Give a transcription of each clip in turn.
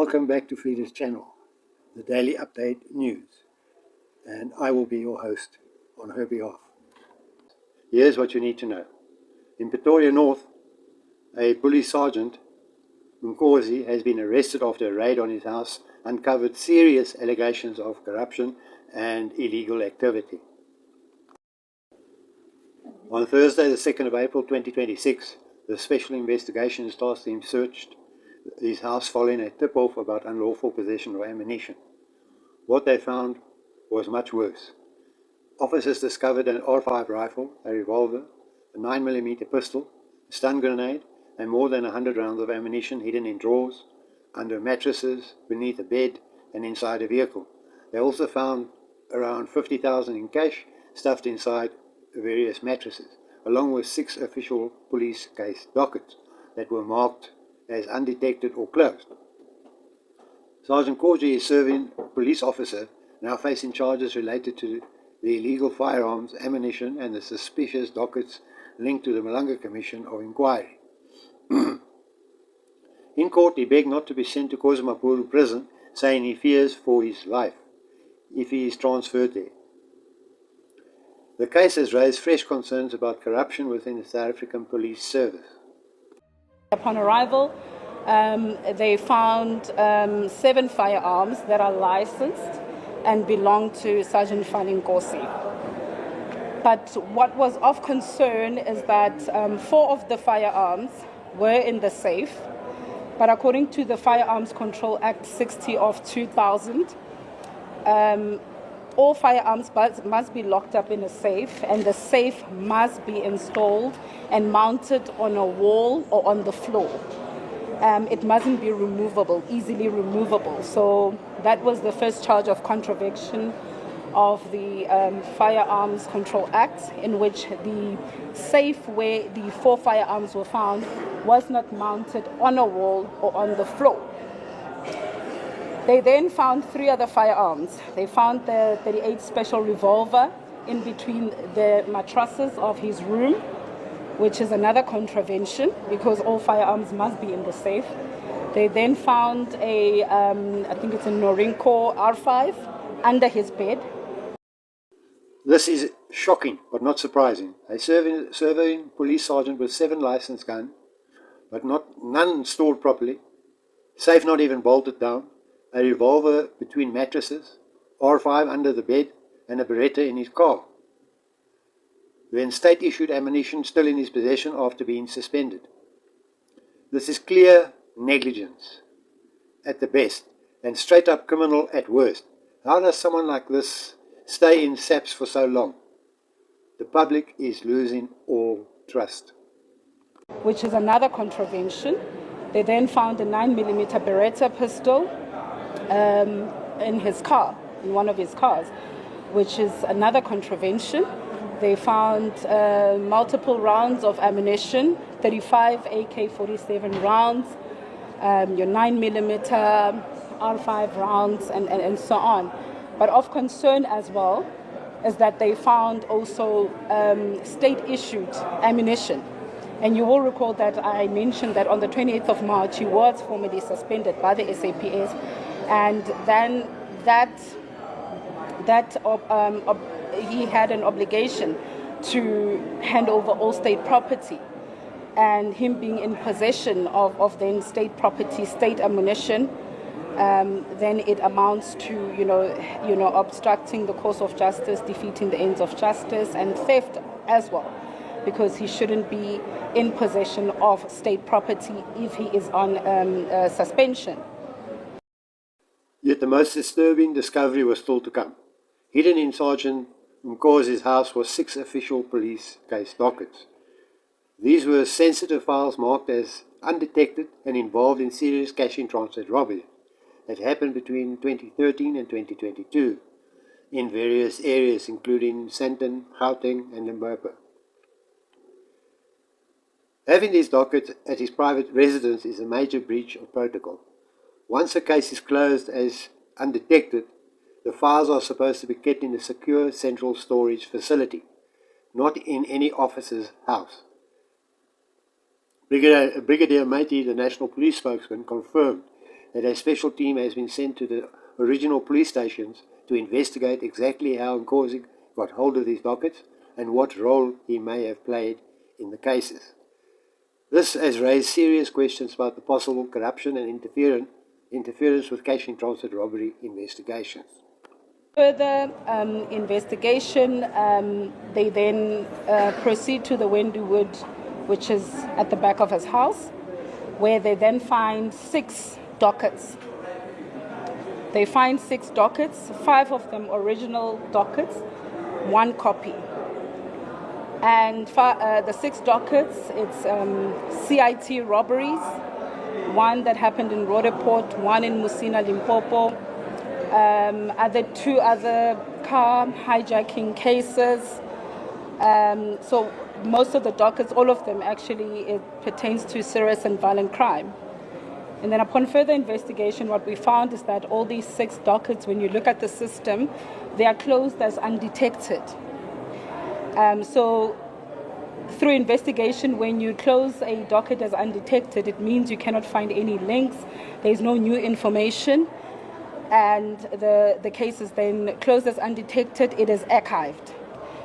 Welcome back to Frida's channel, the Daily Update News, and I will be your host on her behalf. Here's what you need to know. In Pretoria North, a police sergeant, Gossi, has been arrested after a raid on his house uncovered serious allegations of corruption and illegal activity. On Thursday, the 2nd of April 2026, the Special Investigations Task Team searched his house following a tip-off about unlawful possession of ammunition. What they found was much worse. Officers discovered an R5 rifle, a revolver, a 9mm pistol, a stun grenade, and more than 100 rounds of ammunition hidden in drawers, under mattresses, beneath a bed, and inside a vehicle. They also found around 50,000 in cash stuffed inside various mattresses, along with 6 official police case dockets that were marked as undetected or closed. Sergeant Gossi is serving police officer, now facing charges related to the illegal firearms, ammunition, and the suspicious dockets linked to the Madlanga Commission of inquiry. In court, he begged not to be sent to KwaZulu prison, saying he fears for his life if he is transferred there. The case has raised fresh concerns about corruption within the South African Police Service. Upon arrival, they found 7 firearms that are licensed and belong to Sergeant Fanny Gossi. But what was of concern is that 4 of the firearms were in the safe, but according to the Firearms Control Act 60 of 2000, all firearms must be locked up in a safe, and the safe must be installed and mounted on a wall or on the floor. It mustn't be removable, easily removable. So that was the first charge of contravention of the Firearms Control Act, in which the safe where the 4 firearms were found was not mounted on a wall or on the floor. They then found 3 other firearms. They found the .38 special revolver in between the mattresses of his room, which is another contravention because all firearms must be in the safe. They then found I think it's a Norinco R5 under his bed. This is shocking but not surprising. A serving police sergeant with 7 licensed guns, but none stored properly, safe not even bolted down, a revolver between mattresses, R5 under the bed, and a Beretta in his car. Then state-issued ammunition still in his possession after being suspended. This is clear negligence at the best and straight-up criminal at worst. How does someone like this stay in SAPS for so long? The public is losing all trust. Which is another contravention. They then found a 9mm Beretta pistol in his car, in one of his cars, which is another contravention. They found multiple rounds of ammunition, 35 AK-47 rounds, your 9mm R5 rounds, and so on. But of concern as well is that they found also state-issued ammunition. And you will recall that I mentioned that on the 28th of March, he was formally suspended by the SAPS, and then he had an obligation to hand over all state property, and him being in possession of then state property, state ammunition, then it amounts to obstructing the course of justice, defeating the ends of justice, and theft as well, because he shouldn't be in possession of state property if he is on suspension. Yet the most disturbing discovery was still to come. Hidden in Sergeant Gossi's house was 6 official police case dockets. These were sensitive files marked as undetected and involved in serious cash-in-transit robbery that happened between 2013 and 2022 in various areas including Sandton, Gauteng and Limpopo. Having these dockets at his private residence is a major breach of protocol. Once a case is closed as undetected, the files are supposed to be kept in a secure central storage facility, not in any officer's house. Brigadier Matey, the National Police spokesman, confirmed that a special team has been sent to the original police stations to investigate exactly how Nkosi got hold of these dockets and what role he may have played in the cases. This has raised serious questions about the possible corruption and interference with cash-in-transit robbery investigations. Further investigation, they then proceed to the Wendy Wood, which is at the back of his house, where they then find 6 dockets. They find 6 dockets, 5 of them original dockets, 1 copy. And the 6 dockets, it's CIT robberies, 1 that happened in Roodepoort, 1 in Musina, Limpopo, 2 other car hijacking cases. So most of the dockets, all of them actually, it pertains to serious and violent crime. And then upon further investigation, what we found is that all these 6 dockets, when you look at the system, they are closed as undetected. So through investigation, when you close a docket as undetected, it means you cannot find any links, there's no new information, and the case is then closed as undetected, it is archived.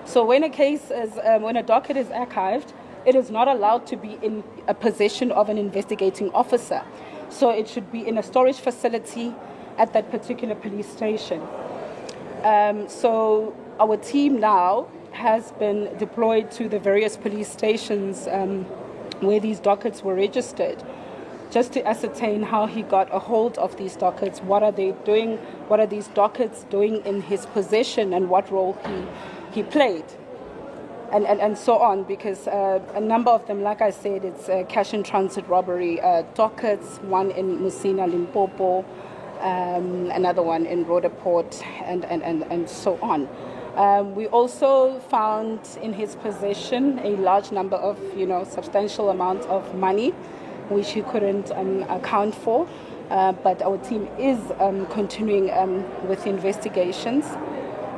So when when a docket is archived, it is not allowed to be in a possession of an investigating officer. So it should be in a storage facility at that particular police station. So our team now has been deployed to the various police stations where these dockets were registered, just to ascertain how he got a hold of these dockets, what are they doing, what are these dockets doing in his possession, and what role he played, and so on, because a number of them, like I said, it's cash in transit robbery dockets, 1 in Musina, Limpopo, another one in Roodepoort, and so on. We also found in his possession a large number of, substantial amount of money, which he couldn't account for. But our team is continuing with investigations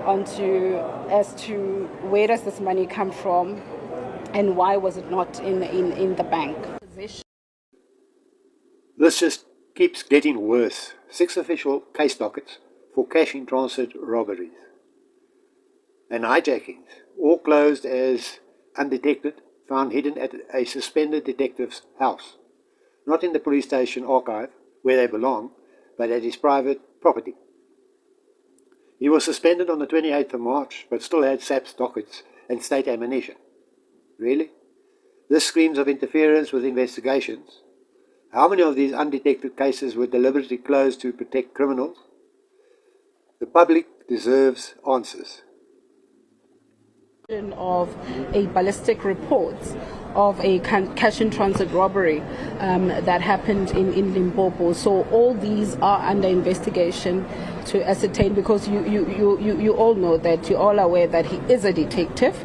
as to where does this money come from and why was it not in the bank. This just keeps getting worse. 6 official case dockets for cash in transit robberies and hijackings, all closed as undetected, found hidden at a suspended detective's house, not in the police station archive where they belong, but at his private property. He was suspended on the 28th of March, but still had SAPS dockets and state ammunition. Really? This screams of interference with investigations. How many of these undetected cases were deliberately closed to protect criminals? The public deserves answers. Of a ballistic report of a cash in transit robbery that happened in Limpopo. So all these are under investigation to ascertain, because you all know that, you're all aware that he is a detective.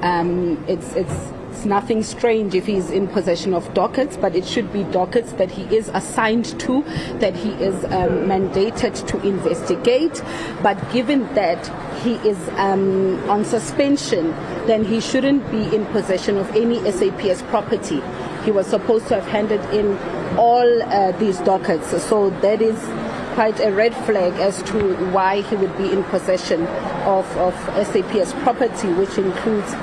It's nothing strange if he's in possession of dockets, but it should be dockets that he is assigned to, that he is mandated to investigate. But given that he is on suspension, then he shouldn't be in possession of any SAPS property. He was supposed to have handed in all these dockets. So that is quite a red flag as to why he would be in possession of SAPS property, which includes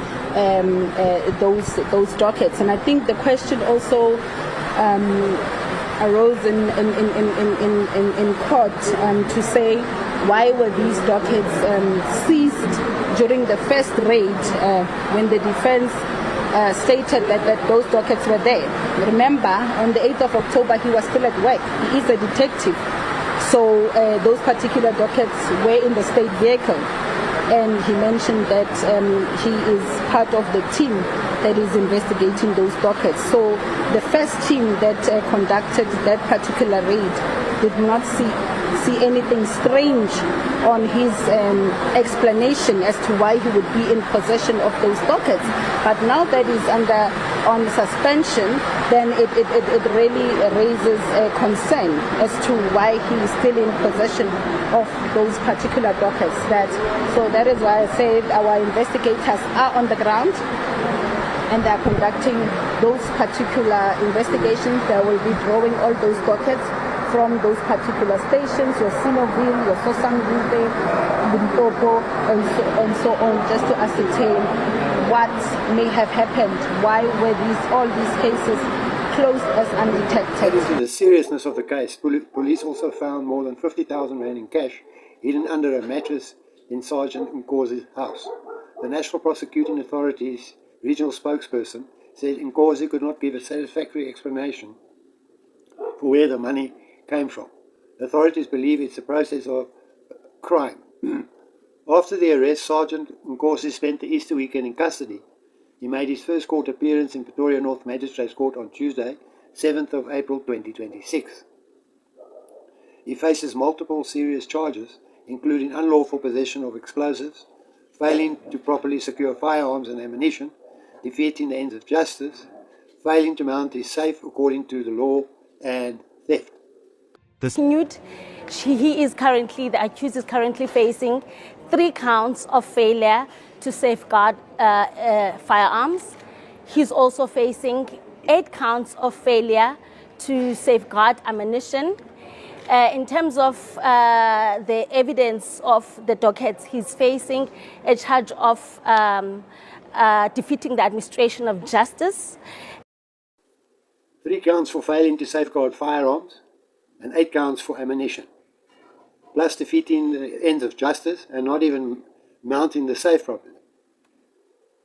those dockets. And I think the question also arose in court to say, why were these dockets seized during the first raid when the defense stated that those dockets were there? Remember, on the 8th of October, he was still at work. He is a detective. So those particular dockets were in the state vehicle. And he mentioned that he is part of the team that is investigating those dockets. So the first team that conducted that particular raid did not see anything strange on his explanation as to why he would be in possession of those dockets. But now that he's on suspension, then it really raises a concern as to why he is still in possession of those particular dockets. So that is why I said our investigators are on the ground and they are conducting those particular investigations. They will be drawing all those dockets from those particular stations, your Sinoville, your Sosangube, Limpopo, and so on, just to ascertain what may have happened. Why were all these cases closed as undetected? Due to the seriousness of the case, police also found more than 50,000 rand in cash hidden under a mattress in Sergeant Gosi's house. The National Prosecuting Authority's regional spokesperson said Gossi could not give a satisfactory explanation for where the money came from. Authorities believe it's a process of crime. After the arrest, Sergeant Gossi spent the Easter weekend in custody. He made his first court appearance in Pretoria North Magistrates Court on Tuesday, 7th of April 2026. He faces multiple serious charges, including unlawful possession of explosives, failing to properly secure firearms and ammunition, defeating the ends of justice, failing to mount his safe according to the law, and theft. The accused is currently facing 3 counts of failure to safeguard firearms. He's also facing 8 counts of failure to safeguard ammunition. In terms of the evidence of the dockets, he's facing a charge of defeating the administration of justice. 3 counts for failing to safeguard firearms and 8 counts for ammunition, plus defeating the ends of justice and not even mounting the safe properly.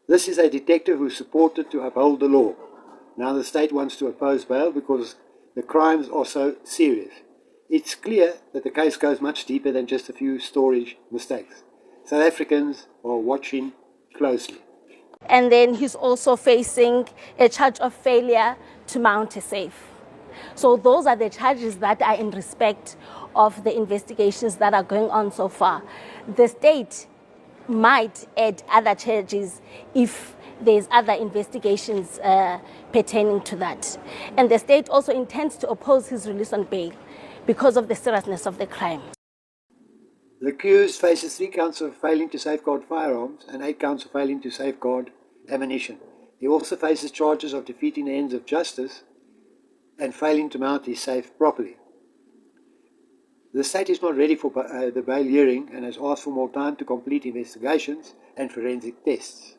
This is a detective who supported to uphold the law. Now the state wants to oppose bail because the crimes are so serious. It's clear that the case goes much deeper than just a few storage mistakes. South Africans are watching closely. And then he's also facing a charge of failure to mount a safe. So those are the charges that are in respect of the investigations that are going on so far. The state might add other charges if there's other investigations pertaining to that. And the state also intends to oppose his release on bail because of the seriousness of the crime. The accused faces 3 counts of failing to safeguard firearms and 8 counts of failing to safeguard ammunition. He also faces charges of defeating the ends of justice and failing to mount his safe properly. The state is not ready for the bail hearing and has asked for more time to complete investigations and forensic tests.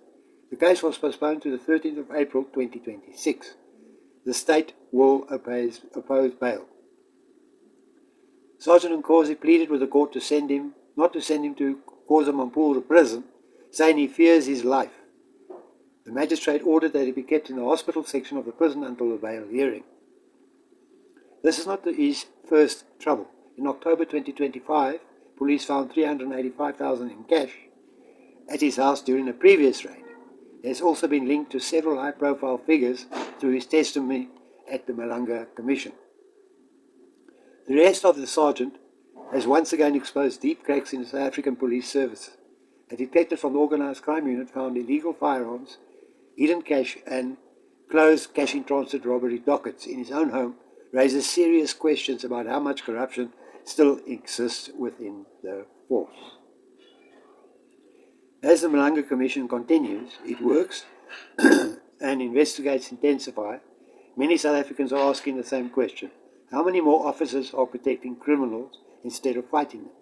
The case was postponed to the 13th of April 2026. The state will oppose bail. Sergeant Gossi pleaded with the court not to send him to KwaZulu-Natal prison, saying he fears his life. The magistrate ordered that he be kept in the hospital section of the prison until the bail hearing. This is not his first trouble. In October 2025, police found 385,000 in cash at his house during a previous raid. He has also been linked to several high-profile figures through his testimony at the Madlanga Commission. The arrest of the sergeant has once again exposed deep cracks in the South African police service. A detective from the Organised crime unit found illegal firearms, hidden cash and closed cash-in-transit robbery dockets in his own home raises serious questions about how much corruption still exists within the force. As the Madlanga Commission continues, it works and investigates intensify. Many South Africans are asking the same question. How many more officers are protecting criminals instead of fighting them?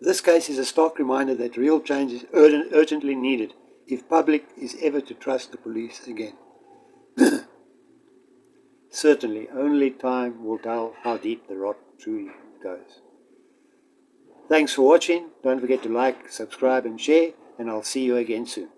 This case is a stark reminder that real change is urgently needed if public is ever to trust the police again. Certainly, only time will tell how deep the rot truly goes. Thanks for watching. Don't forget to like, subscribe and share, and I'll see you again soon.